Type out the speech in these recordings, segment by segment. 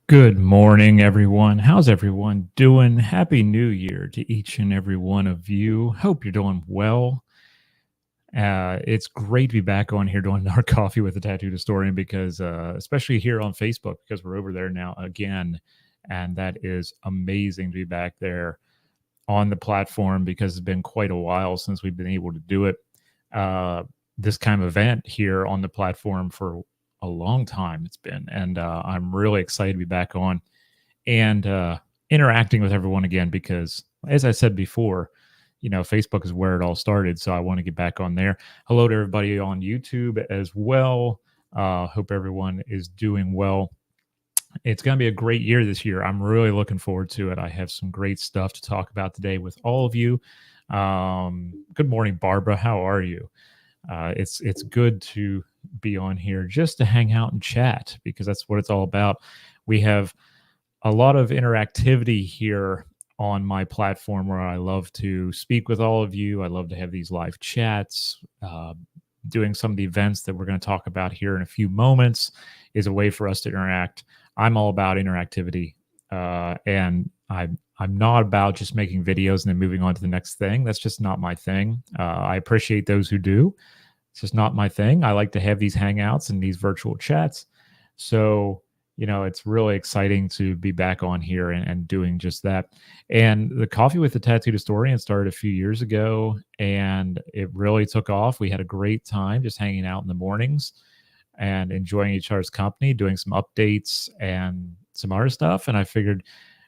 Good morning, everyone. How's everyone doing? Happy New Year to each and every one of you. Hope you're doing well. It's great to be back on here doing our Coffee with a Tattooed Historian because, especially here on Facebook, because we're over there now again. And that is amazing to be back there on the platform because it's been quite a while since we've been able to do it. This kind of event here on the platform for a long time it's been, and I'm really excited to be back on and interacting with everyone again because, as I said before, Facebook is where it all started, so I want to get back on there. Hello to everybody on YouTube as well. Hope everyone is doing well. It's going to be a great year this year. I'm really looking forward to it. I have some great stuff to talk about today with all of you. Good morning, Barbara. How are you? It's good to be on here just to hang out and chat because that's what it's all about. We have a lot of interactivity here on my platform where I love to speak with all of you. I love to have these live chats. Doing some of the events that we're going to talk about here in a few moments is a way for us to interact. I'm all about interactivity, and I'm not about just making videos and then moving on to the next thing. That's just not my thing. I appreciate those who do. It's just not my thing. I like to have these hangouts and these virtual chats. So, it's really exciting to be back on here and doing just that. And the Coffee with the Tattooed Historian started a few years ago, and it really took off. We had a great time just hanging out in the mornings and enjoying each other's company, doing some updates and some other stuff. And I figured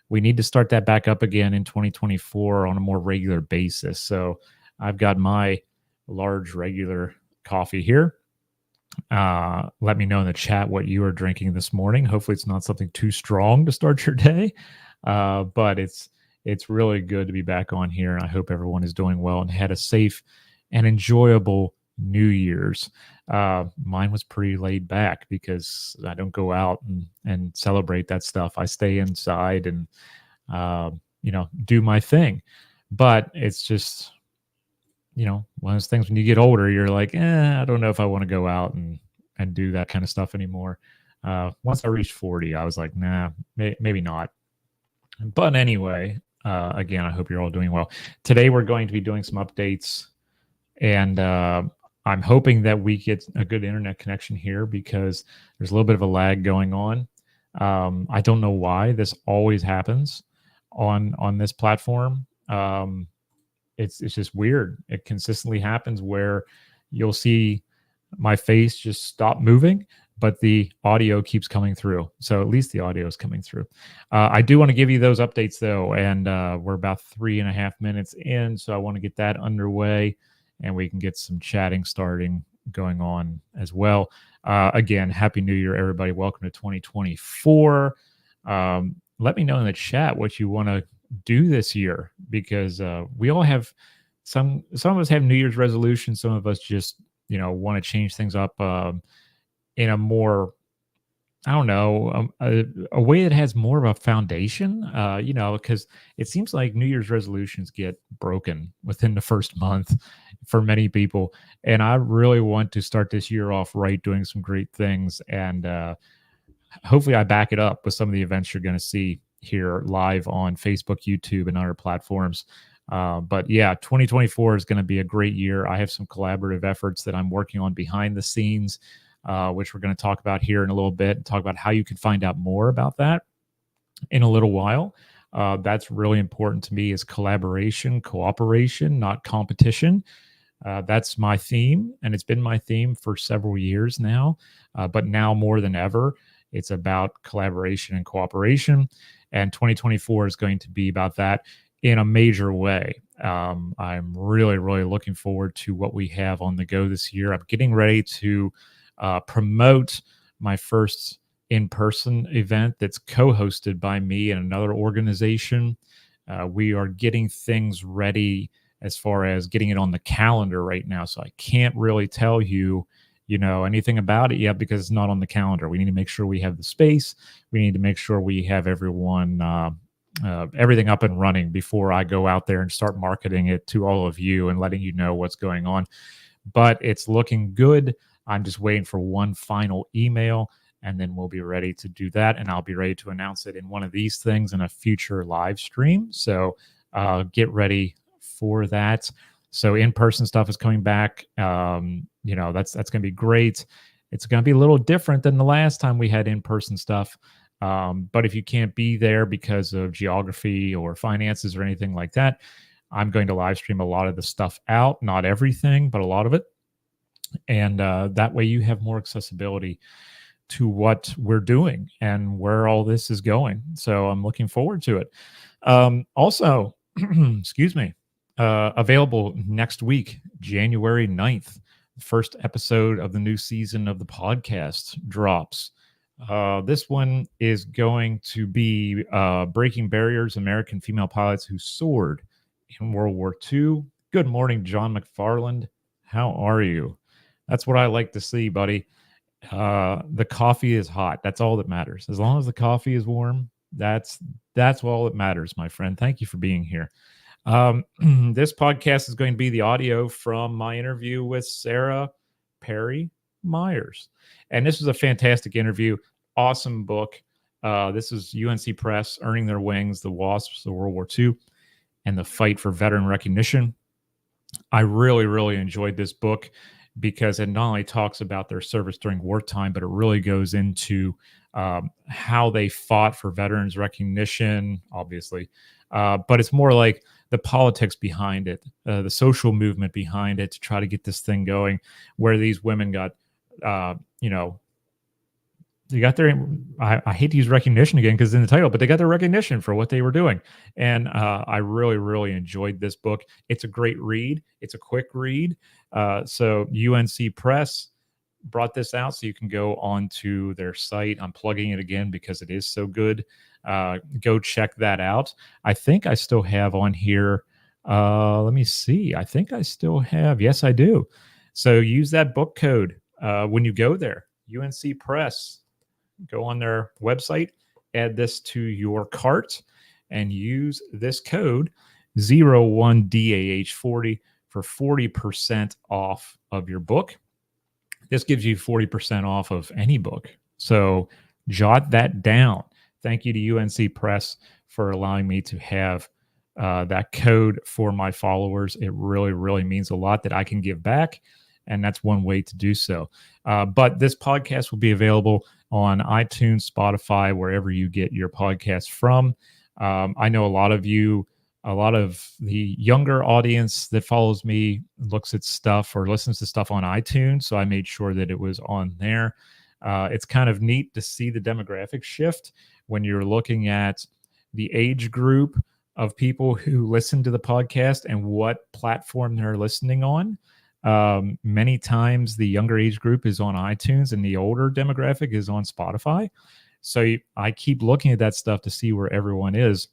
we need to start that back up again in 2024 on a more regular basis. So I've got my large regular coffee here. Let me know in the chat what you are drinking this morning. Hopefully it's not something too strong to start your day. But it's really good to be back on here. And I hope everyone is doing well and had a safe and enjoyable New Year's. Mine was pretty laid back because I don't go out and celebrate that stuff. I stay inside and, do my thing. But it's just, one of those things when you get older, you're like, I don't know if I want to go out and do that kind of stuff anymore. Once I reached 40, I was like, nah, maybe not. But anyway, again, I hope you're all doing well. Today, we're going to be doing some updates, and I'm hoping that we get a good internet connection here because there's a little bit of a lag going on. I don't know why this always happens on this platform. It's just weird. It consistently happens where you'll see my face just stop moving, but the audio keeps coming through. So at least the audio is coming through. I do want to give you those updates though, and we're about 3.5 minutes in, so I want to get that underway, and we can get some chatting starting going on as well. Again, Happy New Year, everybody. Welcome to 2024. Let me know in the chat what you want to do this year, because we all have some of us have New Year's resolutions. Some of us just want to change things up in a more, I don't know, a way that has more of a foundation, because it seems like New Year's resolutions get broken within the first month for many people. And I really want to start this year off right, doing some great things. And hopefully I back it up with some of the events you're going to see here live on Facebook, YouTube, and other platforms. But yeah, 2024 is going to be a great year. I have some collaborative efforts that I'm working on behind the scenes, which we're going to talk about here in a little bit, and talk about how you can find out more about that in a little while. That's really important to me, is collaboration, cooperation, not competition. That's my theme, and it's been my theme for several years now. But now more than ever, it's about collaboration and cooperation. And 2024 is going to be about that in a major way. I'm really, really looking forward to what we have on the go this year. I'm getting ready to promote my first in-person event that's co-hosted by me and another organization. We are getting things ready as far as getting it on the calendar right now. So I can't really tell you, anything about it yet because it's not on the calendar. We need to make sure we have the space. We need to make sure we have everyone, everything up and running before I go out there and start marketing it to all of you and letting you know what's going on. But it's looking good. I'm just waiting for one final email and then we'll be ready to do that. And I'll be ready to announce it in one of these things in a future live stream. So get ready for that. So in-person stuff is coming back. That's going to be great. It's going to be a little different than the last time we had in-person stuff. But if you can't be there because of geography or finances or anything like that, I'm going to live stream a lot of the stuff out, not everything, but a lot of it. And that way you have more accessibility to what we're doing and where all this is going. So I'm looking forward to it. Also, excuse me, available next week, January 9th, first episode of the new season of the podcast drops. This one is going to be Breaking Barriers, American Female Pilots Who Soared in World War II. Good morning, John McFarland. How are you? That's what I like to see, buddy. The coffee is hot. That's all that matters. As long as the coffee is warm, that's all that matters, my friend. Thank you for being here. This podcast is going to be the audio from my interview with Sarah Perry Myers. And this was a fantastic interview. Awesome book. This is UNC Press, Earning Their Wings, The Wasps of World War II, and the Fight for Veteran Recognition. I really, really enjoyed this book because it not only talks about their service during wartime, but it really goes into how they fought for veterans recognition, obviously. But it's more like the politics behind it, the social movement behind it to try to get this thing going, where these women got, they got their, I hate to use recognition again because in the title, but they got their recognition for what they were doing. And I really, really enjoyed this book. It's a great read. It's a quick read. So UNC Press brought this out, so you can go onto their site. I'm plugging it again because it is so good. Go check that out. I think I still have on here. Let me see. I think I still have. Yes, I do. So use that book code when you go there. UNC Press. Go on their website, add this to your cart, and use this code 01DAH40 for 40% off of your book. This gives you 40% off of any book. So jot that down. Thank you to UNC Press for allowing me to have that code for my followers. It really, really means a lot that I can give back. And that's one way to do so. But this podcast will be available on iTunes, Spotify, wherever you get your podcasts from. I know a lot of the younger audience that follows me looks at stuff or listens to stuff on iTunes. So I made sure that it was on there. It's kind of neat to see the demographic shift when you're looking at the age group of people who listen to the podcast and what platform they're listening on. Many times the younger age group is on iTunes and the older demographic is on Spotify. So I keep looking at that stuff to see where everyone is.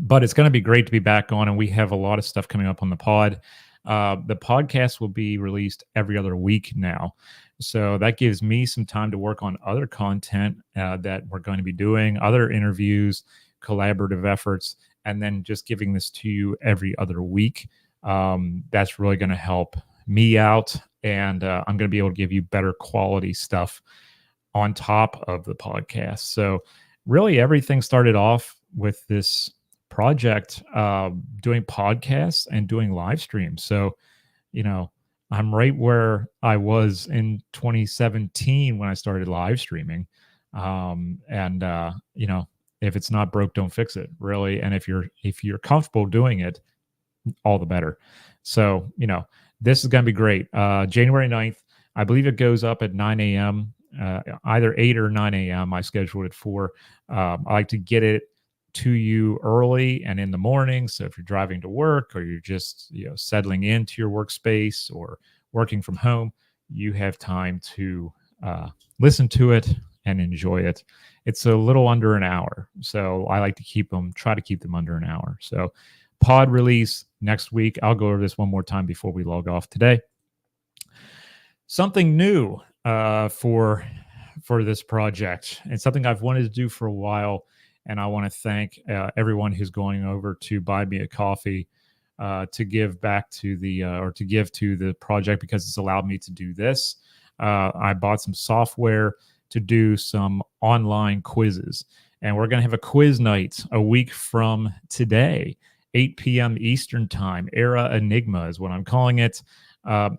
But it's going to be great to be back on, and we have a lot of stuff coming up on the pod. The podcast will be released every other week now. So that gives me some time to work on other content that we're going to be doing, other interviews, collaborative efforts, and then just giving this to you every other week. That's really going to help me out, and I'm going to be able to give you better quality stuff on top of the podcast. So really everything started off with this project, doing podcasts and doing live streams. So, I'm right where I was in 2017 when I started live streaming. If it's not broke, don't fix it, really. And if you're comfortable doing it, all the better. So, this is going to be great. January 9th, I believe it goes up at 9 a.m., either 8 or 9 a.m. I scheduled it for. I like to get it to you early and in the morning. So if you're driving to work or you're just, settling into your workspace or working from home, you have time to listen to it and enjoy it. It's a little under an hour, so I like to try to keep them under an hour. So pod release next week. I'll go over this one more time before we log off today. Something new for this project, and something I've wanted to do for a while. And I want to thank everyone who's going over to buy me a coffee to give back to the or to give to the project, because it's allowed me to do this. I bought some software to do some online quizzes, and we're going to have a quiz night a week from today, 8 p.m. Eastern time. Era Enigma is what I'm calling it.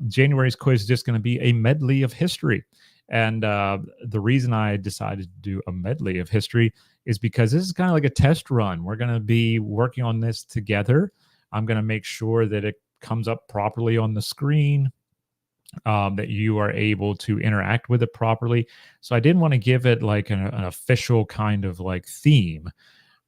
January's quiz is just going to be a medley of history. And the reason I decided to do a medley of history is because this is kind of like a test run. We're going to be working on this together. I'm going to make sure that it comes up properly on the screen, that you are able to interact with it properly. So I didn't want to give it like an official kind of like theme.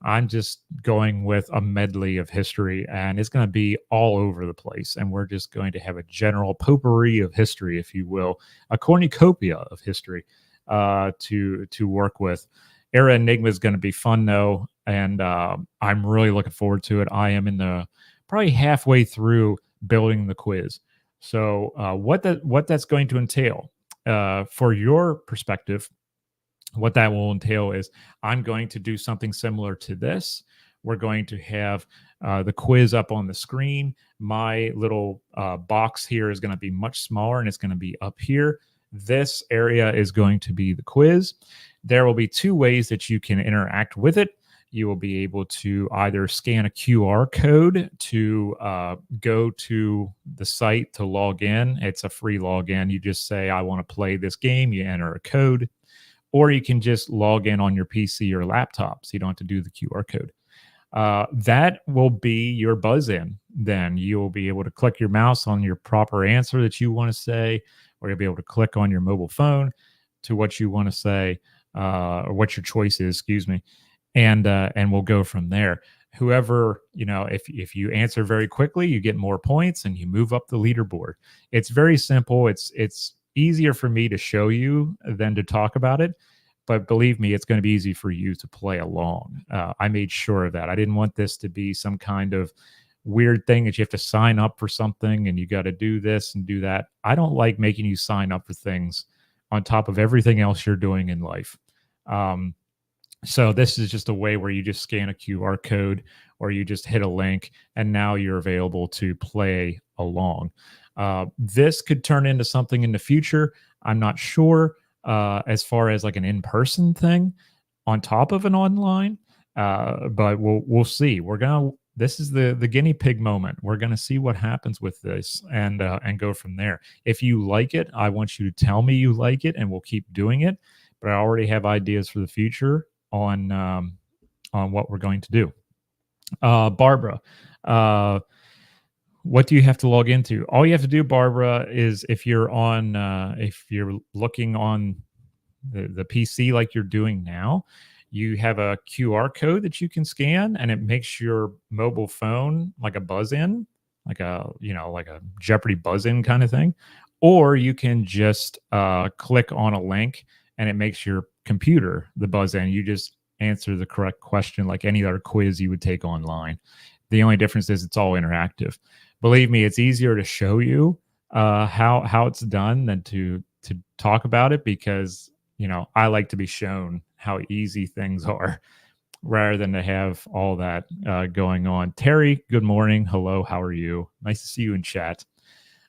I'm just going with a medley of history, and it's going to be all over the place. And we're just going to have a general potpourri of history, if you will, a cornucopia of history to work with. Era Enigma is going to be fun, though, and I'm really looking forward to it. I am in the probably halfway through building the quiz. So what that's going to entail for your perspective, what that will entail is I'm going to do something similar to this. We're going to have the quiz up on the screen. My little box here is going to be much smaller, and it's going to be up here. This area is going to be the quiz. There will be two ways that you can interact with it. You will be able to either scan a QR code to go to the site to log in. It's a free login. You just say, I want to play this game. You enter a code. Or you can just log in on your PC or laptop, so you don't have to do the QR code. That will be your buzz-in. Then you'll be able to click your mouse on your proper answer that you want to say, or you'll be able to click on your mobile phone to what you want to say, or what your choice is, excuse me, and we'll go from there. Whoever, if you answer very quickly, you get more points and you move up the leaderboard. It's very simple. It's easier for me to show you than to talk about it, but believe me, it's going to be easy for you to play along. I made sure of that. I didn't want this to be some kind of weird thing that you have to sign up for something and you got to do this and do that. I don't like making you sign up for things on top of everything else you're doing in life. So this is just a way where you just scan a QR code or you just hit a link, and now you're available to play along. This could turn into something in the future. I'm not sure as far as like an in-person thing on top of an online, but we'll see. This is the guinea pig moment. We're gonna see what happens with this and go from there. If you like it, I want you to tell me you like it, and we'll keep doing it. But I already have ideas for the future on what we're going to do. Barbara, what do you have to log into? All you have to do, Barbara, is if you're looking on the PC like you're doing now, you have a QR code that you can scan, and it makes your mobile phone like a buzz-in, like a Jeopardy buzz-in kind of thing. Or you can just click on a link, and it makes your computer the buzz-in. You just answer the correct question like any other quiz you would take online. The only difference is it's all interactive. Believe me, it's easier to show you how it's done than to talk about it, because I like to be shown how easy things are rather than to have all that going on. Terry, good morning. Hello, how are you? Nice to see you in chat.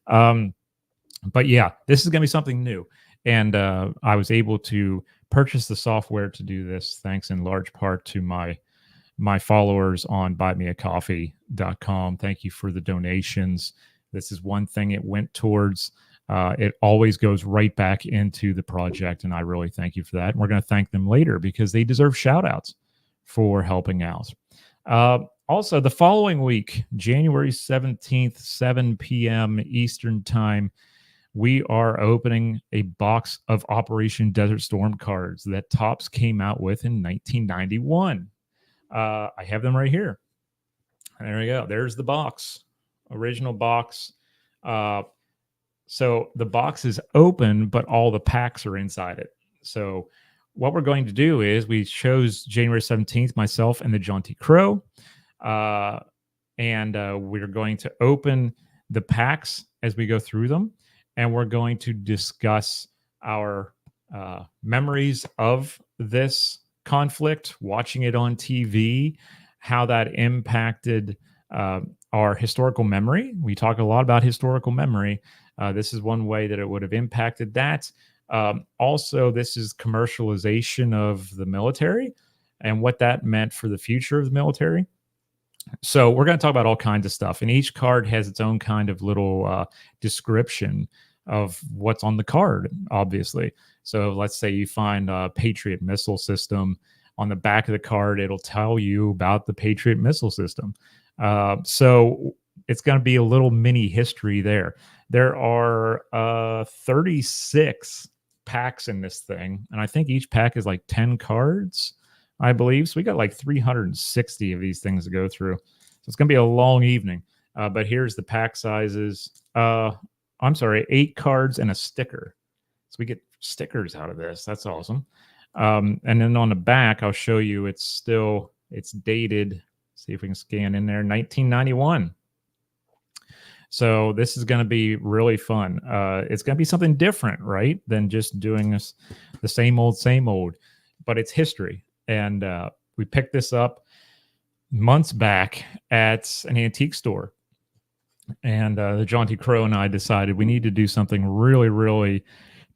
But yeah, this is going to be something new. And I was able to purchase the software to do this, thanks in large part to my followers on buymeacoffee.com. Thank you for the donations. This is one thing it went towards. It always goes right back into the project, and I really thank you for that. And we're going to thank them later because they deserve shout outs for helping out. Also, the following week, January 17th, 7 p.m. Eastern Time, we are opening a box of Operation Desert Storm cards that Topps came out with in 1991. I have them right here. There we go. There's the box, original box. So the box is open, but all the packs are inside it. So what we're going to do is we chose January 17th, myself and the Jaunty Crow. Uh, and we're going to open the packs as we go through them, and we're going to discuss our memories of this conflict, watching it on TV, how that impacted uh, our historical memory. We talk a lot about historical memory. This is one way that it would have impacted that. Also, this is commercialization of the military and what that meant for the future of the military. So we're going to talk about all kinds of stuff, and each card has its own kind of little description of what's on the card, obviously. So let's say you find a Patriot missile system on the back of the card, it'll tell you about the Patriot missile system. So it's going to be a little mini history there. There are 36 packs in this thing, and I think each pack is like 10 cards, I believe. So we got like 360 of these things to go through. So it's going to be a long evening. But here's the pack sizes. I'm sorry, 8 cards and a sticker. So we get stickers out of this. That's awesome. And then on the back, I'll show you it's dated. See if we can scan in there. 1991. So this is going to be really fun. It's going to be something different, right, than just doing this the same old, but it's history. And we picked this up months back at an antique store. And the Jaunty Crow and I decided we need to do something really, really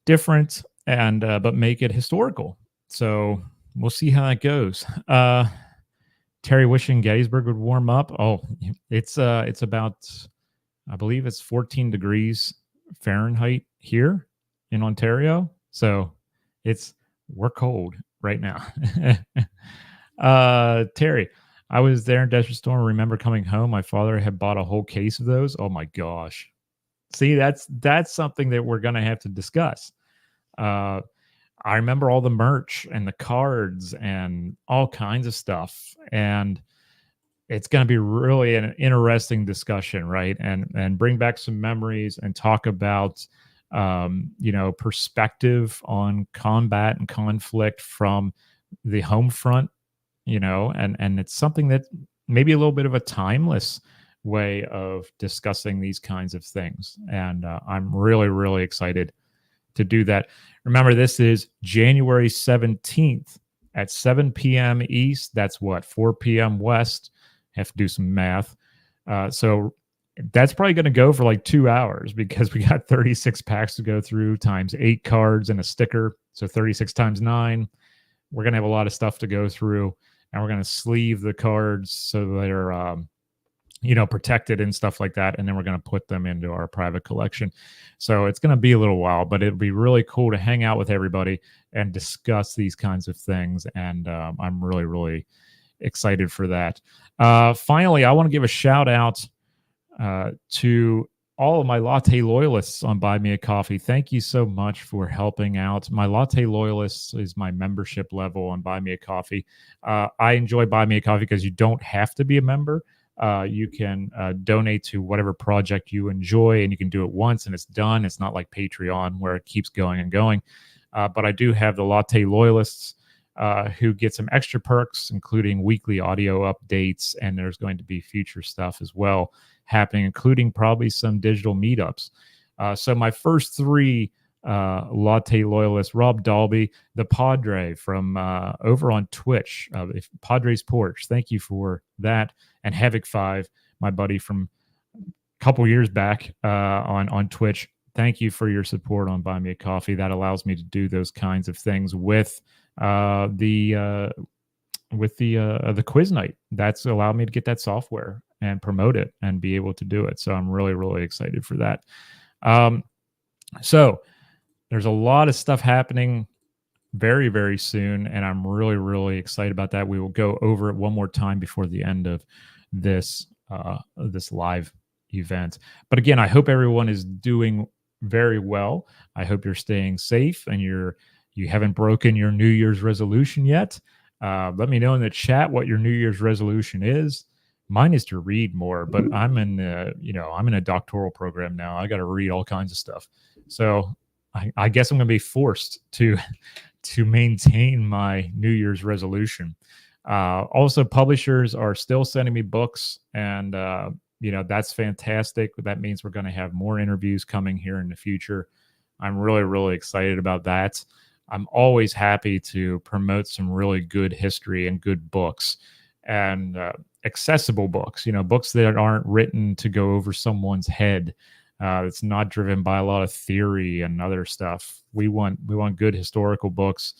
different and but make it historical. So we'll see how that goes. Terry wishing Gettysburg would warm up. Oh, it's about, I believe it's 14 degrees Fahrenheit here in Ontario. So we're cold right now. Terry, I was there in Desert Storm. Remember coming home, my father had bought a whole case of those. Oh my gosh. See, that's something that we're going to have to discuss. I remember all the merch and the cards and all kinds of stuff. And it's going to be really an interesting discussion, right? And bring back some memories and talk about, perspective on combat and conflict from the home front, and it's something that maybe a little bit of a timeless way of discussing these kinds of things. And I'm really, really excited to do that. Remember, this is January 17th at 7 p.m. East. That's what, 4 p.m. West. Have to do some math. So that's probably going to go for like 2 hours because we got 36 packs to go through times 8 cards and a sticker. So 36 times 9. We're going to have a lot of stuff to go through, and we're going to sleeve the cards so they're, protected and stuff like that. And then we're going to put them into our private collection. So it's going to be a little while, but it'll be really cool to hang out with everybody and discuss these kinds of things. And I'm really, really excited for that. Finally, I want to give a shout out to all of my latte loyalists on Buy Me a Coffee. Thank you so much for helping out. My latte loyalists is my membership level on Buy Me a Coffee. I enjoy Buy Me a Coffee because you don't have to be a member. You can donate to whatever project you enjoy, and you can do it once and it's done. It's not like Patreon where it keeps going and going. But I do have the latte loyalists who get some extra perks, including weekly audio updates, and there's going to be future stuff as well happening, including probably some digital meetups. So my first 3 latte loyalists, Rob Dalby, the Padre from over on Twitch, Padre's Porch. Thank you for that. And Havoc 5, my buddy from a couple years back on Twitch. Thank you for your support on Buy Me a Coffee. That allows me to do those kinds of things with the quiz night. That's allowed me to get that software and promote it and be able to do it. So I'm really, really excited for that. So there's a lot of stuff happening very, very soon, and I'm really, really excited about that. We will go over it one more time before the end of this live event. But again, I hope everyone is doing very well. I hope you're staying safe and you haven't broken your New Year's resolution yet. Let me know in the chat what your New Year's resolution is. Mine is to read more, but I'm in a doctoral program now. I got to read all kinds of stuff. So I guess I'm going to be forced to to maintain my New Year's resolution. Also, publishers are still sending me books, and that's fantastic. That means we're going to have more interviews coming here in the future. I'm really, really excited about that. I'm always happy to promote some really good history and good books, and accessible books. Books that aren't written to go over someone's head. It's not driven by a lot of theory and other stuff. We want good historical books,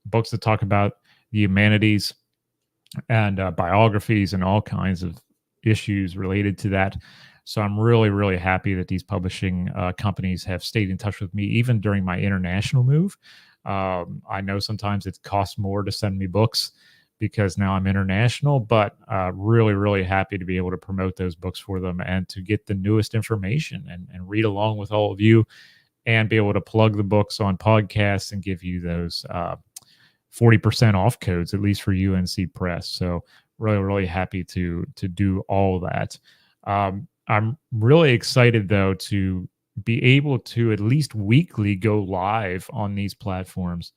books that talk about the humanities, and biographies and all kinds of issues related to that. So I'm really, really happy that these publishing companies have stayed in touch with me, even during my international move. I know sometimes it costs more to send me books because now I'm international, but really, really happy to be able to promote those books for them and to get the newest information and read along with all of you, and be able to plug the books on podcasts and give you those 40% off codes, at least for UNC Press. So really, really happy to do all that. I'm really excited though to be able to at least weekly go live on these platforms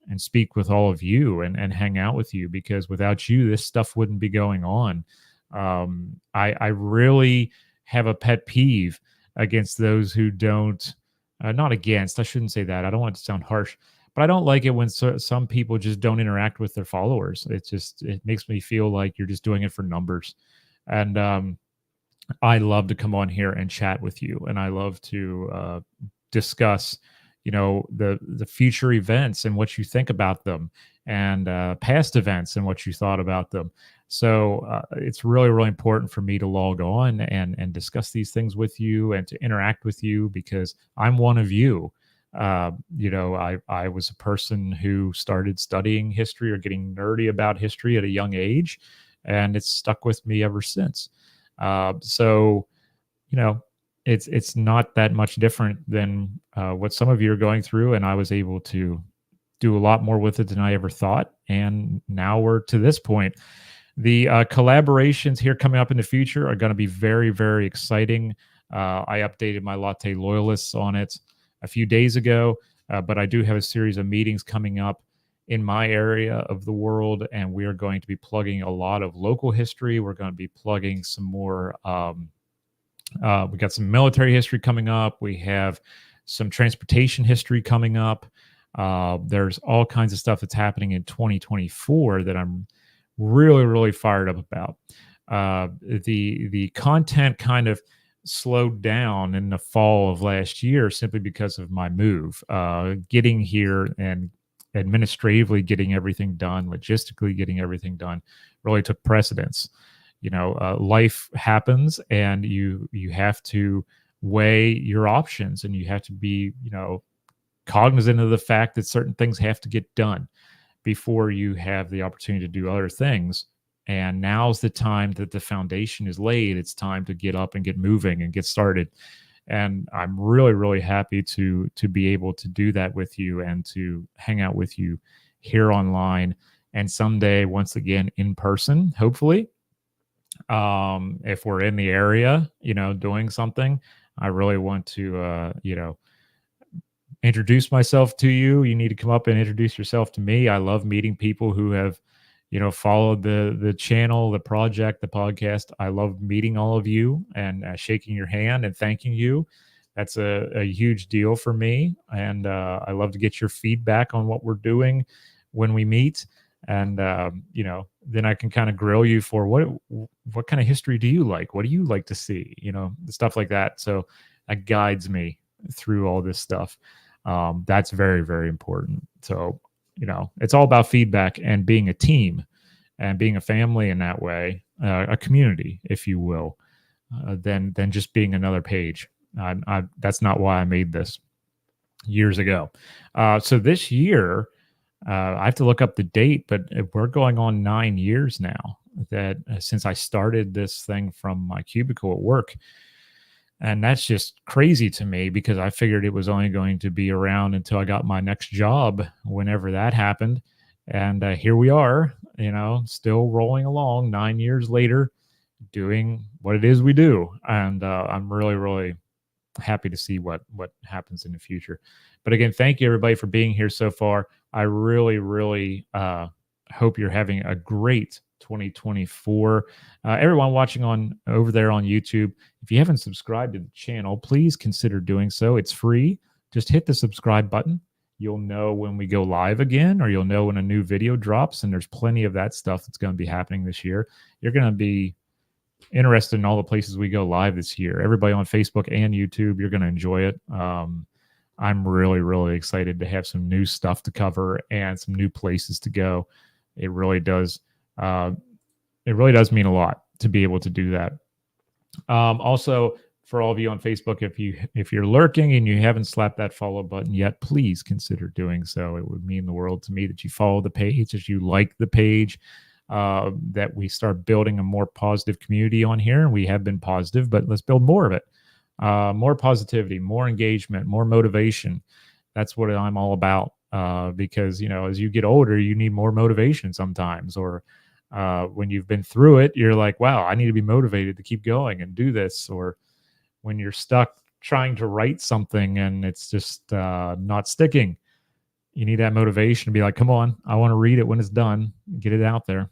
and speak with all of you and hang out with you, because without you, this stuff wouldn't be going on. I really have a pet peeve against those who don't, not against, I shouldn't say that. I don't want it to sound harsh, but I don't like it when some people just don't interact with their followers. It makes me feel like you're just doing it for numbers. And I love to come on here and chat with you, and I love to discuss, the future events and what you think about them, and past events and what you thought about them. So it's really, really important for me to log on and discuss these things with you and to interact with you, because I'm one of you. I was a person who started studying history or getting nerdy about history at a young age, and it's stuck with me ever since. So, it's not that much different than what some of you are going through, and I was able to do a lot more with it than I ever thought. And now we're to this point. The collaborations here coming up in the future are going to be very, very exciting. I updated my Latte Loyalists on it a few days ago, but I do have a series of meetings coming up in my area of the world, and we are going to be plugging a lot of local history. We're going to be plugging some more. We got some military history coming up. We have some transportation history coming up. There's all kinds of stuff that's happening in 2024 that I'm really, really fired up about. The content kind of slowed down in the fall of last year simply because of my move. Getting here and administratively getting everything done, logistically getting everything done, really took precedence. Life happens, and you have to weigh your options, and you have to be, cognizant of the fact that certain things have to get done before you have the opportunity to do other things. And now's the time that the foundation is laid. It's time to get up and get moving and get started. And I'm really, really happy to be able to do that with you and to hang out with you here online, and someday, once again, in person, hopefully. If we're in the area, doing something, I really want to, introduce myself to you. You need to come up and introduce yourself to me. I love meeting people who have, followed the channel, the project, the podcast. I love meeting all of you and shaking your hand and thanking you. That's a huge deal for me. And I love to get your feedback on what we're doing when we meet. And then I can kind of grill you for what kind of history do you like? What do you like to see? Stuff like that. So that guides me through all this stuff. That's very, very important. So it's all about feedback and being a team and being a family in that way, a community, if you will, than just being another page. That's not why I made this years ago. So this year, I have to look up the date, but we're going on 9 years now that since I started this thing from my cubicle at work. And that's just crazy to me, because I figured it was only going to be around until I got my next job, whenever that happened. And here we are, still rolling along 9 years later, doing what it is we do. And I'm really, really happy to see what happens in the future. But again, thank you everybody for being here so far. I really, really hope you're having a great 2024. Everyone watching on over there on YouTube, if you haven't subscribed to the channel, please consider doing so. It's free. Just hit the subscribe button. You'll know when we go live again, or you'll know when a new video drops. And there's plenty of that stuff that's going to be happening this year. You're going to be interested in all the places we go live this year. Everybody on Facebook and YouTube, you're going to enjoy it. I'm really, really excited to have some new stuff to cover and some new places to go. It really does. It really does mean a lot to be able to do that. Also, for all of you on Facebook, if you're lurking and you haven't slapped that follow button yet, please consider doing so. It would mean the world to me that you follow the page, that you like the page, that we start building a more positive community on here. And we have been positive, but let's build more of it. More positivity, more engagement, more motivation. That's what I'm all about. Because, as you get older, you need more motivation sometimes, or when you've been through it, you're like, wow, I need to be motivated to keep going and do this. Or when you're stuck trying to write something and it's just not sticking, you need that motivation to be like, come on, I want to read it when it's done, get it out there.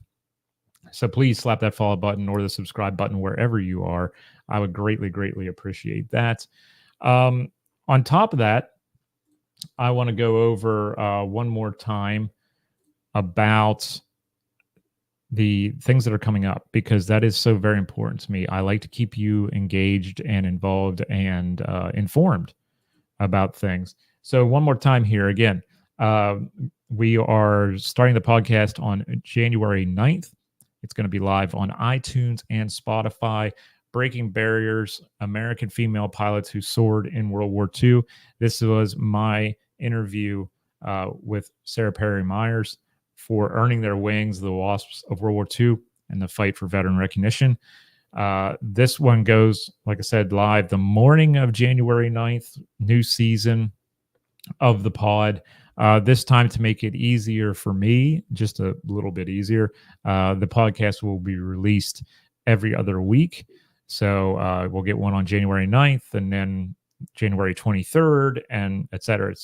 So please slap that follow button or the subscribe button wherever you are. I would greatly, greatly appreciate that. On top of that, I want to go over one more time about the things that are coming up, because that is so very important to me. I like to keep you engaged and involved and informed about things. So one more time here again, we are starting the podcast on January 9th. It's going to be live on iTunes and Spotify. Breaking Barriers, American Female Pilots Who Soared in World War II. This was my interview with Sarah Perry Myers for Earning Their Wings, the Wasps of World War II, and the Fight for Veteran Recognition. This one goes, like I said, live the morning of January 9th, new season of the pod. This time, to make it easier for me, just a little bit easier, the podcast will be released every other week. So we'll get one on January 9th and then January 23rd and et cetera,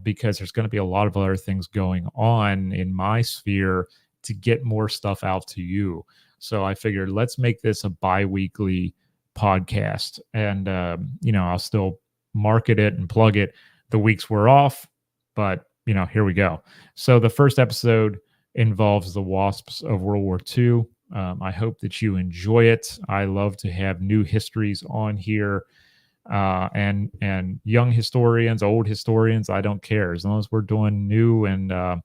because there's going to be a lot of other things going on in my sphere to get more stuff out to you. So I figured let's make this a bi-weekly podcast, and I'll still market it and plug it the weeks we're off, but here we go. So the first episode involves the Wasps of World War II. I hope that you enjoy it. I love to have new histories on here, and young historians, old historians. I don't care, as long as we're doing new and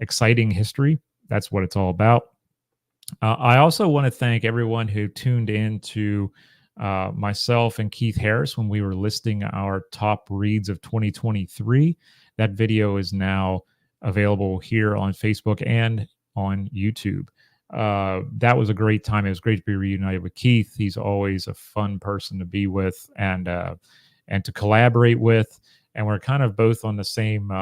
exciting history. That's what it's all about. I also want to thank everyone who tuned in to myself and Keith Harris when we were listing our top reads of 2023. That video is now available here on Facebook and on YouTube. That was a great time. It was great to be reunited with Keith. He's always a fun person to be with and to collaborate with. And we're kind of both on the same,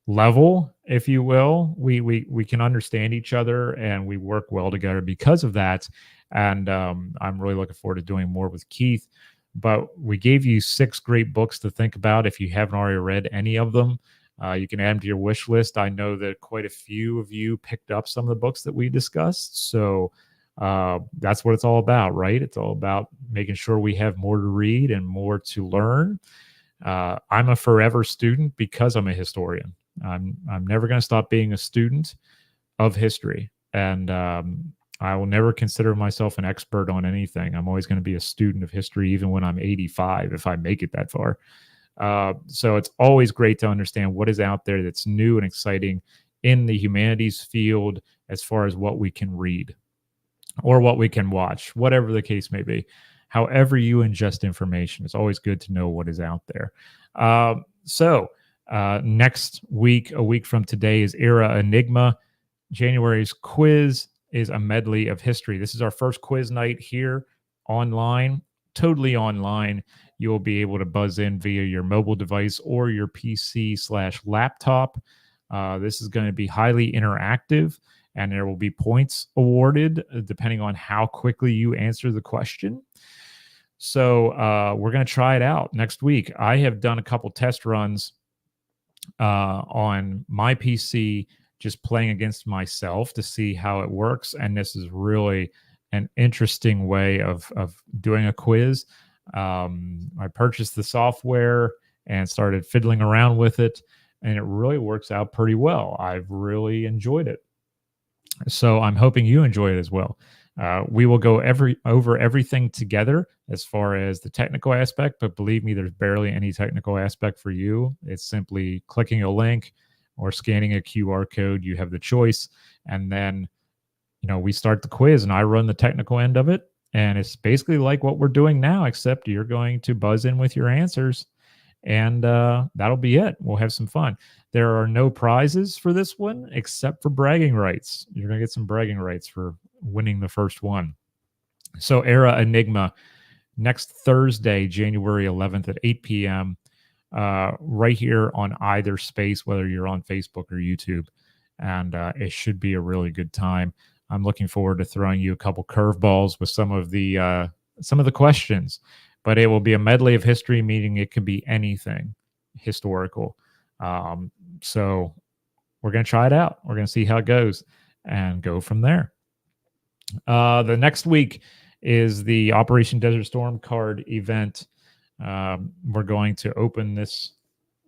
level, if you will. We can understand each other and we work well together because of that. And I'm really looking forward to doing more with Keith. But we gave you 6 great books to think about. If you haven't already read any of them, you can add them to your wish list. I know that quite a few of you picked up some of the books that we discussed. So that's what it's all about, right? It's all about making sure we have more to read and more to learn. I'm a forever student because I'm a historian. I'm never going to stop being a student of history. And I will never consider myself an expert on anything. I'm always going to be a student of history, even when I'm 85, if I make it that far. So it's always great to understand what is out there that's new and exciting in the humanities field as far as what we can read or what we can watch, whatever the case may be. However you ingest information, it's always good to know what is out there. Next week, a week from today, is Era Enigma. January's quiz is a medley of history. This is our first quiz night here online, totally online. You'll be able to buzz in via your mobile device or your PC/laptop. This is going to be highly interactive, and there will be points awarded depending on how quickly you answer the question. So we're going to try it out next week. I have done a couple test runs on my PC, just playing against myself to see how it works. And this is really an interesting way of doing a quiz. I purchased the software and started fiddling around with it, and it really works out pretty well. I've really enjoyed it. So I'm hoping you enjoy it as well. We will go over everything together as far as the technical aspect, but believe me, there's barely any technical aspect for you. It's simply clicking a link or scanning a QR code. You have the choice, and then we start the quiz, and I run the technical end of it. And it's basically like what we're doing now, except you're going to buzz in with your answers, and that'll be it. We'll have some fun. There are no prizes for this one except for bragging rights. You're going to get some bragging rights for winning the first one. So, Era Enigma, next Thursday, January 11th at 8 p.m., right here on either space, whether you're on Facebook or YouTube. And it should be a really good time. I'm looking forward to throwing you a couple curveballs with some of the questions, but it will be a medley of history, meaning it can be anything historical. So we're going to try it out. We're going to see how it goes and go from there. The next week is the Operation Desert Storm card event. We're going to open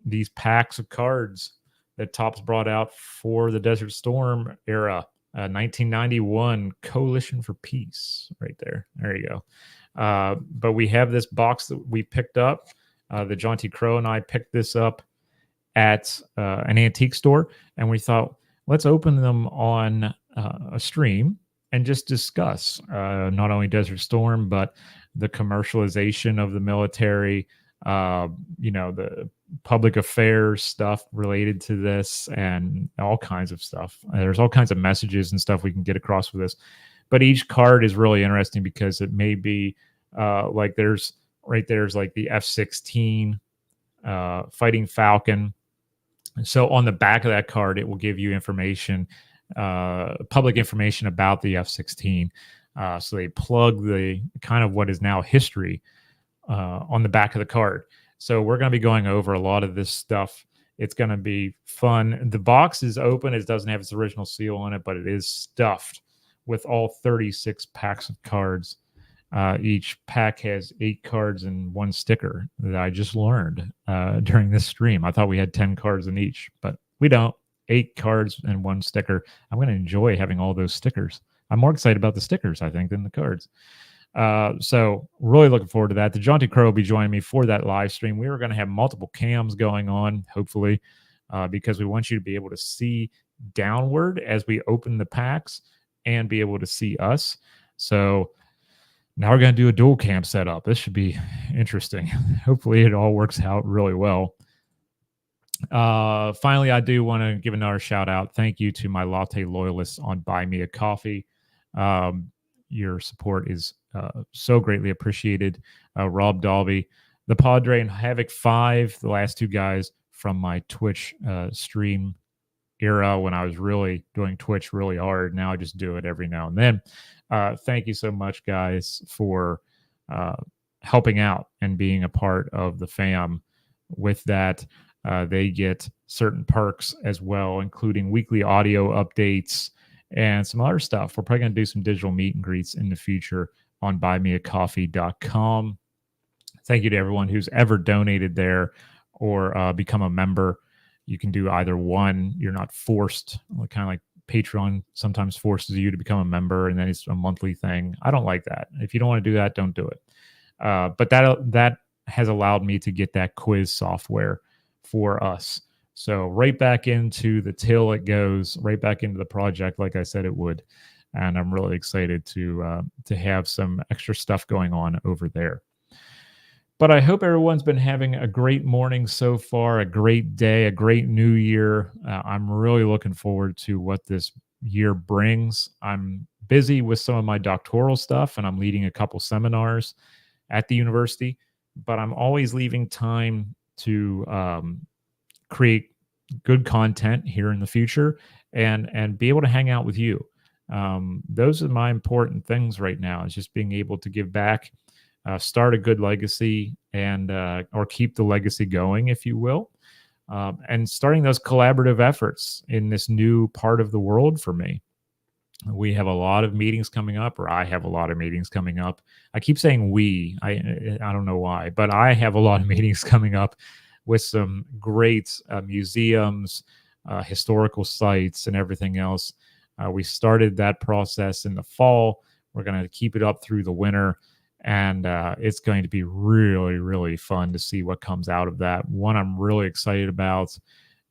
these packs of cards that Topps brought out for the Desert Storm era. 1991 Coalition for Peace, right there. There you go. But we have this box that we picked up. The Jaunty Crow and I picked this up at an antique store, and we thought, let's open them on a stream and just discuss not only Desert Storm, but the commercialization of the military, the public affairs stuff related to this, and all kinds of stuff. There's all kinds of messages and stuff we can get across with this. But each card is really interesting because it may be like there's like the F-16 Fighting Falcon. So on the back of that card, it will give you information, public information about the F-16. So they plug the kind of what is now history on the back of the card. So we're going to be going over a lot of this stuff. It's going to be fun. The box is open. It doesn't have its original seal on it, but it is stuffed with all 36 packs of cards. Each pack has 8 cards and 1 sticker that I just learned during this stream. I thought we had 10 cards in each, but we don't. 8 cards and 1 sticker. I'm going to enjoy having all those stickers. I'm more excited about the stickers, I think, than the cards. So really looking forward to that. The Jaunty Crow will be joining me for that live stream. We are going to have multiple cams going on, hopefully, because we want you to be able to see downward as we open the packs and be able to see us. So now we're going to do a dual cam setup. This should be interesting. Hopefully it all works out really well. Finally, I do want to give another shout out. Thank you to my latte loyalists on Buy Me a Coffee. Your support is so greatly appreciated. Rob Dalby, the Padre, and Havoc 5, the last 2 guys from my Twitch stream era when I was really doing Twitch really hard. Now I just do it every now and then. Thank you so much, guys, for helping out and being a part of the fam. With that, they get certain perks as well, including weekly audio updates and some other stuff. We're probably going to do some digital meet and greets in the future on buymeacoffee.com. Thank you to everyone who's ever donated there or become a member. You can do either one. You're not forced, kind of like Patreon sometimes forces you to become a member, and then it's a monthly thing. I don't like that. If you don't want to do that, don't do it. But that has allowed me to get that quiz software for us. So right back into the till it goes, right back into the project like I said it would. And I'm really excited to have some extra stuff going on over there. But I hope everyone's been having a great morning so far, a great day, a great new year. I'm really looking forward to what this year brings. I'm busy with some of my doctoral stuff, and I'm leading a couple seminars at the university, but I'm always leaving time to create good content here in the future and be able to hang out with you. Those are my important things right now, is just being able to give back start a good legacy and or keep the legacy going, if you will. And starting those collaborative efforts in this new part of the world for me. We have a lot of meetings coming up, or I have a lot of meetings coming up. I keep saying we. I don't know why, but I have a lot of meetings coming up with some great museums, historical sites, and everything else. We started that process in the fall. We're going to keep it up through the winter, and it's going to be really, really fun to see what comes out of that. One I'm really excited about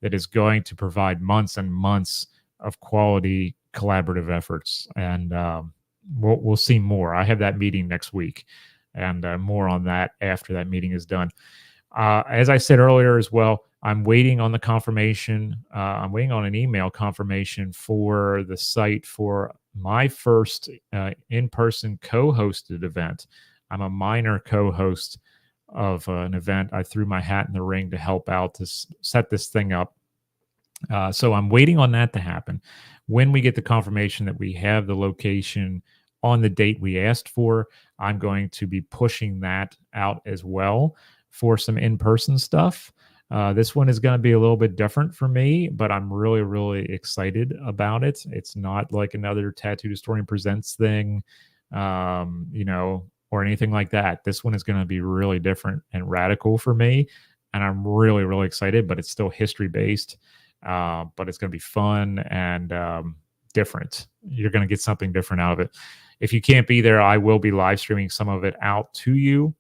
that is going to provide months and months of quality collaborative efforts, and we'll see more. I have that meeting next week, and more on that after that meeting is done. As I said earlier as well, I'm waiting on the confirmation. I'm waiting on an email confirmation for the site for my first in-person co-hosted event. I'm a minor co-host of an event. I threw my hat in the ring to help out to set this thing up. So I'm waiting on that to happen. When we get the confirmation that we have the location on the date we asked for, I'm going to be pushing that out as well for some in-person stuff. This one is going to be a little bit different for me, but I'm really, really excited about it. It's not like another Tattooed Historian Presents thing, or anything like that. This one is going to be really different and radical for me, and I'm really, really excited. But it's still history based, but it's going to be fun and different. You're going to get something different out of it. If you can't be there, I will be live streaming some of it out to you.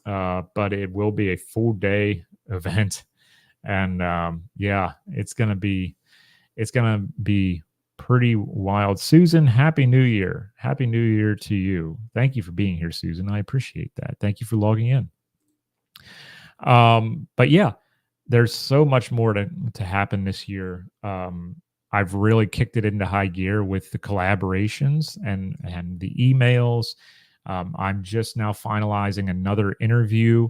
But it will be a full day event, and it's gonna be pretty wild. Susan, happy New Year! Happy New Year to you. Thank you for being here, Susan. I appreciate that. Thank you for logging in. But yeah, there's so much more to happen this year. I've really kicked it into high gear with the collaborations and the emails. I'm just now finalizing another interview.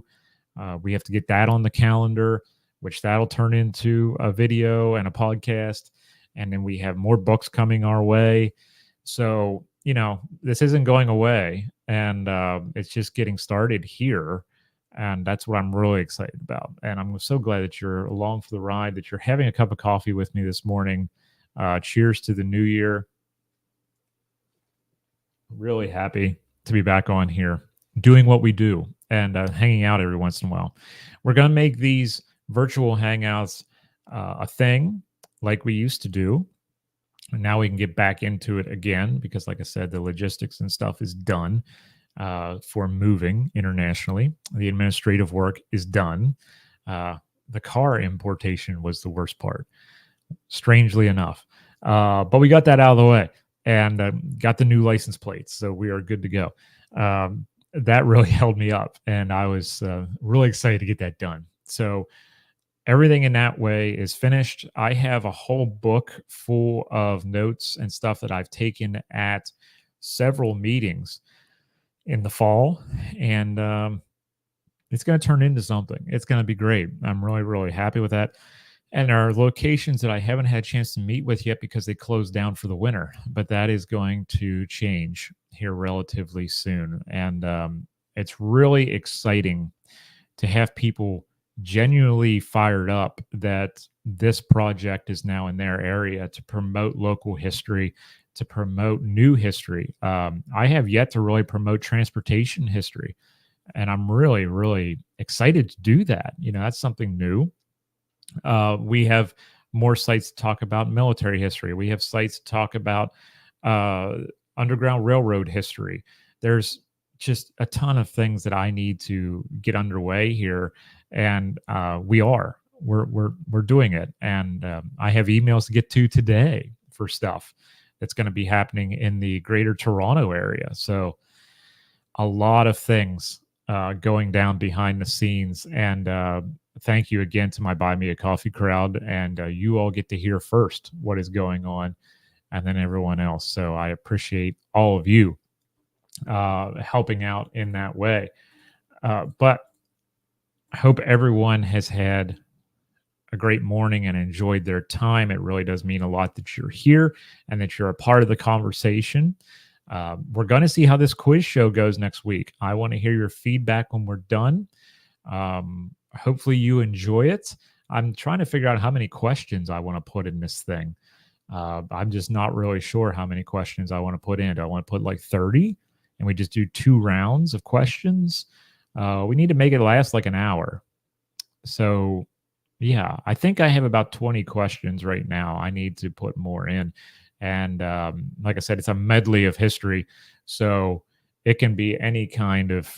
We have to get that on the calendar, which that'll turn into a video and a podcast. And then we have more books coming our way. So, this isn't going away, and it's just getting started here. And that's what I'm really excited about. And I'm so glad that you're along for the ride, that you're having a cup of coffee with me this morning. Cheers to the new year. Really happy to be back on here doing what we do and hanging out every once in a while. We're going to make these virtual hangouts a thing like we used to do. And now we can get back into it again because, like I said, the logistics and stuff is done for moving internationally. The administrative work is done. The car importation was the worst part, strangely enough. But we got that out of the way and got the new license plates. So we are good to go. That really held me up, and I was really excited to get that done. So everything in that way is finished. I have a whole book full of notes and stuff that I've taken at several meetings in the fall, and it's going to turn into something. It's going to be great. I'm really, really happy with that. And there are locations that I haven't had a chance to meet with yet because they closed down for the winter, but that is going to change here relatively soon. And it's really exciting to have people genuinely fired up that this project is now in their area to promote local history, to promote new history. I have yet to really promote transportation history, and I'm really, really excited to do that. That's something new. We have more sites to talk about military history. We have sites to talk about Underground Railroad history. There's just a ton of things that I need to get underway here, and we're doing it. And I have emails to get to today for stuff that's going to be happening in the Greater Toronto area. So a lot of things going down behind the scenes, and thank you again to my Buy Me a Coffee crowd, and you all get to hear first what is going on, and then everyone else. So I appreciate all of you helping out in that way. But I hope everyone has had a great morning and enjoyed their time. It really does mean a lot that you're here and that you're a part of the conversation. We're going to see how this quiz show goes next week. I want to hear your feedback when we're done. Hopefully you enjoy it. I'm trying to figure out how many questions I want to put in this thing. I'm just not really sure how many questions I want to put in. Do I want to put like 30 and we just do 2 rounds of questions? We need to make it last like an hour. So, yeah, I think I have about 20 questions right now. I need to put more in. And like I said, it's a medley of history. So it can be any kind of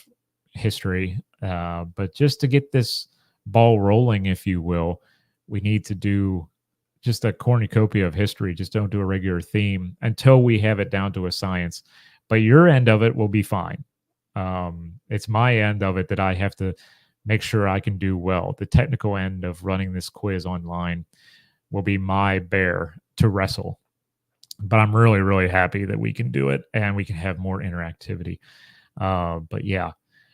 history. But just to get this ball rolling, if you will, we need to do just a cornucopia of history. Just don't do a regular theme until we have it down to a science. But your end of it will be fine. It's my end of it that I have to make sure I can do well. The technical end of running this quiz online will be my bear to wrestle. But I'm really, really happy that we can do it and we can have more interactivity. But yeah,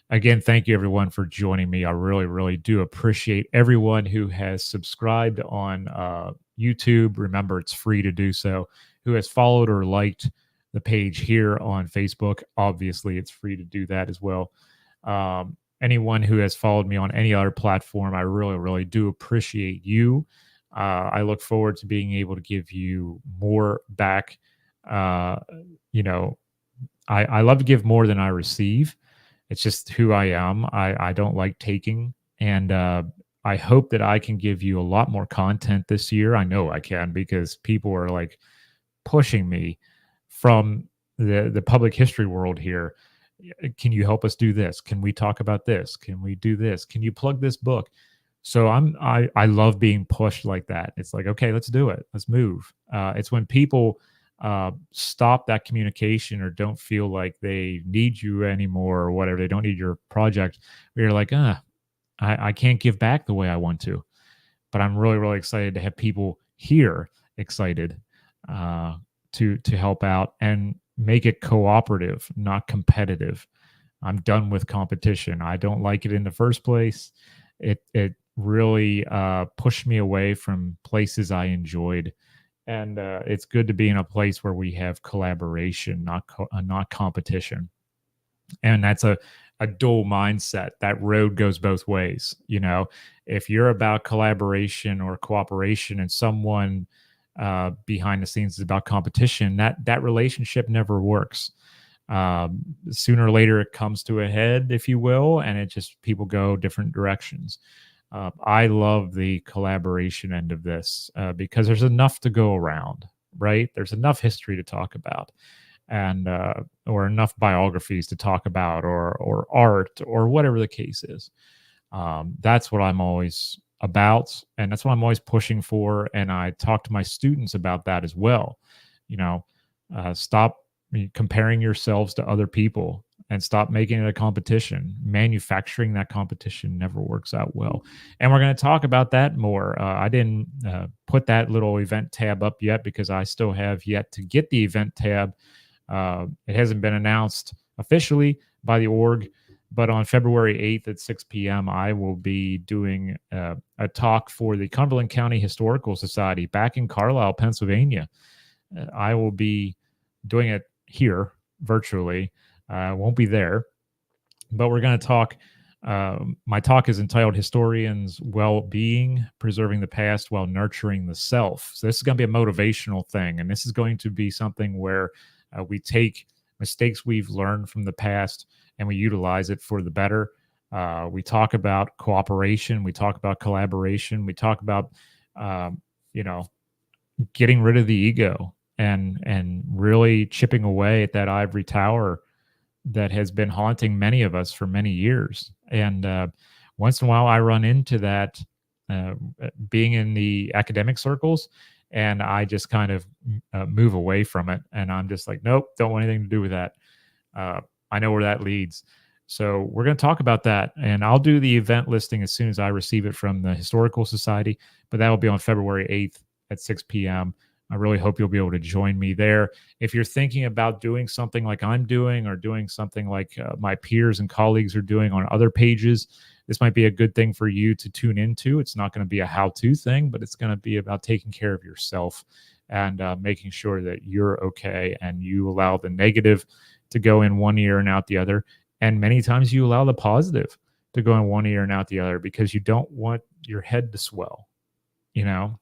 again, thank you everyone for joining me. I really, really do appreciate everyone who has subscribed on YouTube. Remember, it's free to do so. Who has followed or liked the page here on Facebook. Obviously, it's free to do that as well. Anyone who has followed me on any other platform, I really, really do appreciate you. I look forward to being able to give you more back. You know, I love to give more than I receive. It's just who I am. I don't like taking. And I hope that I can give you a lot more content this year. I know I can because people are like pushing me from the public history world here. Can you help us do this? Can we talk about this? Can we do this? Can you plug this book? So I love being pushed like that. It's like, okay, let's do it. Let's move. It's when people stop that communication or don't feel like they need you anymore or whatever. They don't need your project. Where you're like, I can't give back the way I want to. But I'm really, really excited to have people here excited to help out and make it cooperative, not competitive. I'm done with competition. I don't like it in the first place. It really pushed me away from places I enjoyed, and it's good to be in a place where we have collaboration, not competition. And that's a dual mindset. That road goes both ways. You know, if you're about collaboration or cooperation, and someone behind the scenes is about competition, that relationship never works. Sooner or later it comes to a head, if you will, and it just people go different directions. I love the collaboration end of this because there's enough to go around, right? There's enough history to talk about, and or enough biographies to talk about, or art, or whatever the case is. That's what I'm always about, and that's what I'm always pushing for. And I talk to my students about that as well. You know, stop comparing yourselves to other people and stop making it a competition. Manufacturing that competition never works out well. And we're going to talk about that more. I didn't put that little event tab up yet because I still have yet to get the event tab. It hasn't been announced officially by the org, but on February 8th at 6 p.m., I will be doing a talk for the Cumberland County Historical Society back in Carlisle, Pennsylvania. I will be doing it here virtually. Won't be there, but we're going to talk. My talk is entitled Historians' Well-Being, Preserving the Past While Nurturing the Self. So this is going to be a motivational thing, and this is going to be something where we take mistakes we've learned from the past and we utilize it for the better. We talk about cooperation. We talk about collaboration. We talk about, getting rid of the ego and really chipping away at that ivory tower that has been haunting many of us for many years. And once in a while, I run into that being in the academic circles, and I just kind of move away from it. And I'm just like, nope, don't want anything to do with that. I know where that leads. So we're going to talk about that, and I'll do the event listing as soon as I receive it from the Historical Society, but that will be on February 8th at 6 p.m. I really hope you'll be able to join me there. If you're thinking about doing something like I'm doing, or doing something like my peers and colleagues are doing on other pages, this might be a good thing for you to tune into. It's not going to be a how-to thing, but it's going to be about taking care of yourself and making sure that you're okay, and you allow the negative to go in one ear and out the other. And many times you allow the positive to go in one ear and out the other because you don't want your head to swell. You know,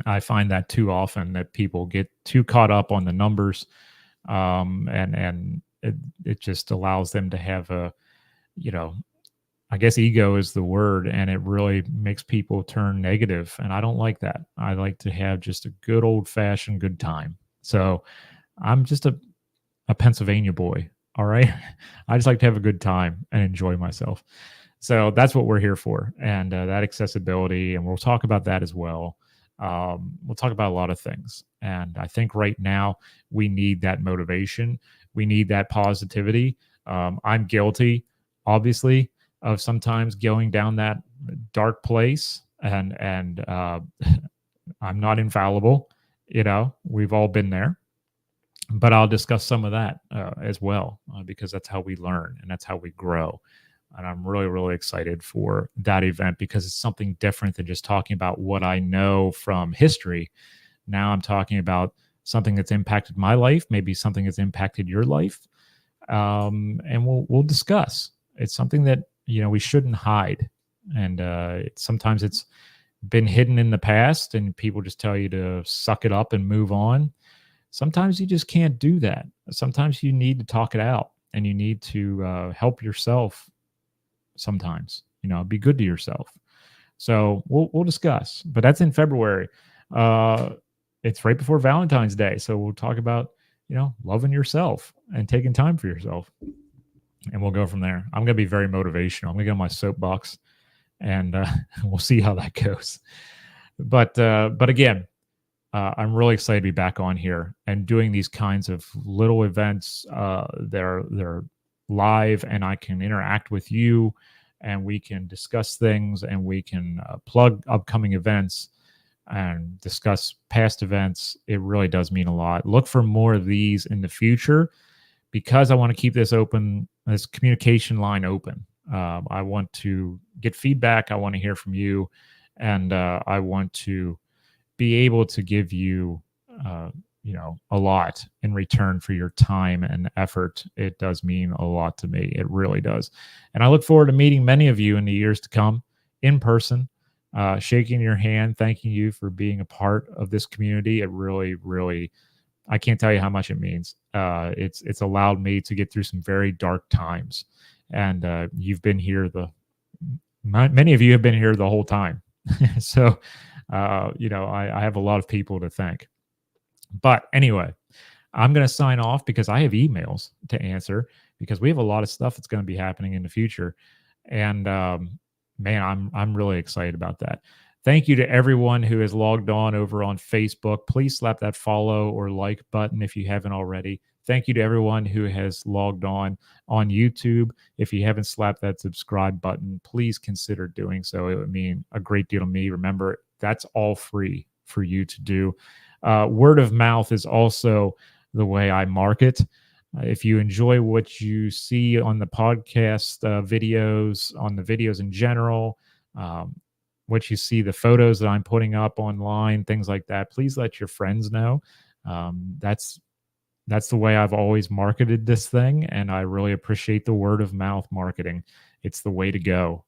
I find that too often that people get too caught up on the numbers, and it just allows them to have a, you know, I guess ego is the word, and it really makes people turn negative. And I don't like that. I like to have just a good old fashioned good time. So I'm just a Pennsylvania boy. All right. I just like to have a good time and enjoy myself. So that's what we're here for. And that accessibility, and we'll talk about that as well. We'll talk about a lot of things. And I think right now we need that motivation. We need that positivity. I'm guilty, obviously, of sometimes going down that dark place, and I'm not infallible. You know, we've all been there, but I'll discuss some of that as well, because that's how we learn and that's how we grow. And I'm really, really excited for that event because it's something different than just talking about what I know from history. Now I'm talking about something that's impacted my life, maybe something that's impacted your life, and we'll discuss. It's something that, you know, we shouldn't hide, and sometimes it's been hidden in the past, and people just tell you to suck it up and move on. Sometimes you just can't do that. Sometimes you need to talk it out, and you need to help yourself. Sometimes, you know, be good to yourself. So we'll discuss, but that's in February. Uh, it's right before Valentine's Day, so we'll talk about, you know, loving yourself and taking time for yourself, and we'll go from there. I'm going to be very motivational. I'm going to get on my soapbox, and we'll see how that goes. But again, I'm really excited to be back on here and doing these kinds of little events. They're live, and I can interact with you, and we can discuss things, and we can plug upcoming events and discuss past events. It really does mean a lot. Look for more of these in the future because I want to keep this open, this communication line open. I want to get feedback. I want to hear from you, and I want to be able to give you, you know, a lot in return for your time and effort. It does mean a lot to me. It really does. And I look forward to meeting many of you in the years to come in person, shaking your hand, thanking you for being a part of this community. It really, really, I can't tell you how much it means. It's allowed me to get through some very dark times. And you've been here, many of you have been here the whole time. So, you know, I have a lot of people to thank. But anyway, I'm going to sign off because I have emails to answer because we have a lot of stuff that's going to be happening in the future. And man, I'm really excited about that. Thank you to everyone who has logged on over on Facebook. Please slap that follow or like button if you haven't already. Thank you to everyone who has logged on YouTube. If you haven't slapped that subscribe button, please consider doing so. It would mean a great deal to me. Remember, that's all free for you to do. Word of mouth is also the way I market. If you enjoy what you see on the podcast videos, on the videos in general, what you see, the photos that I'm putting up online, things like that, please let your friends know. That's the way I've always marketed this thing, and I really appreciate the word of mouth marketing. It's the way to go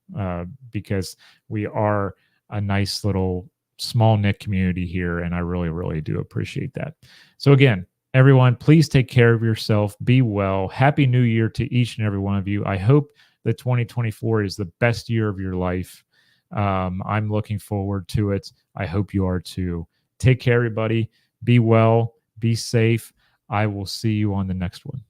because we are a nice little small knit community here, and I really, really do appreciate that. So again, everyone, please take care of yourself. Be well. Happy New Year to each and every one of you. I hope that 2024 is the best year of your life. I'm looking forward to it. I hope you are too. Take care, everybody. Be well. Be safe. I will see you on the next one.